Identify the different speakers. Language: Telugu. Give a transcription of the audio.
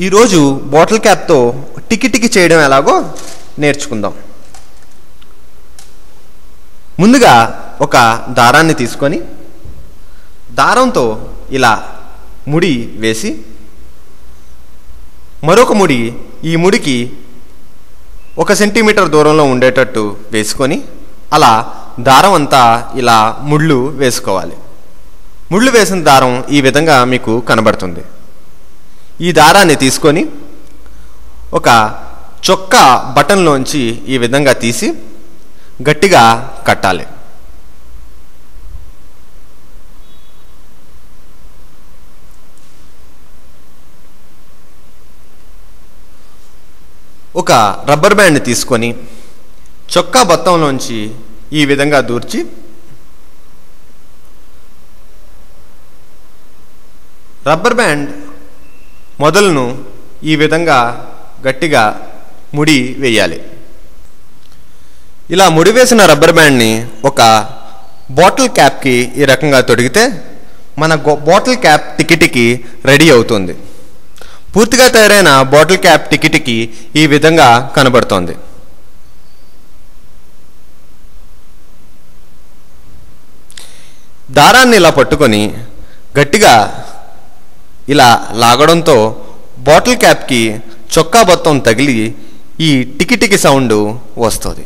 Speaker 1: ఈరోజు బాటిల్ క్యాప్తో టికి టికి చేయడం ఎలాగో నేర్చుకుందాం. ముందుగా ఒక దారాన్ని తీసుకొని దారంతో ఇలా ముడి వేసి మరొక ముడి ఈ ముడికి 1 సెంటీమీటర్ దూరంలో ఉండేటట్టు వేసుకొని అలా దారం అంతా ఇలా ముళ్ళు వేసుకోవాలి. ముళ్ళు వేసిన దారం ఈ విధంగా మీకు కనబడుతుంది. ఈ దారాన్ని తీసుకొని ఒక చొక్కా బటన్లోంచి ఈ విధంగా తీసి గట్టిగా కట్టాలి. ఒక రబ్బర్ బ్యాండ్ తీసుకొని చొక్కా బొత్తంలోంచి ఈ విధంగా దూర్చి రబ్బర్ బ్యాండ్ మొదలును ఈ విధంగా గట్టిగా ముడి వేయాలి. ఇలా ముడి వేసిన రబ్బర్ బ్యాండ్ని ఒక బాటిల్ క్యాప్కి ఈ రకంగా తొడిగితే మన బాటిల్ క్యాప్ టికిటికి రెడీ అవుతుంది. పూర్తిగా తయారైన బాటిల్ క్యాప్ టికిటికి ఈ విధంగా కనబడుతోంది. దారాన్ని ఇలా పట్టుకొని గట్టిగా ఇలా లాగడంతో బాటిల్ క్యాప్కి చొక్కా బొత్తం తగిలి ఈ టికి టికి సౌండ్ వస్తుంది.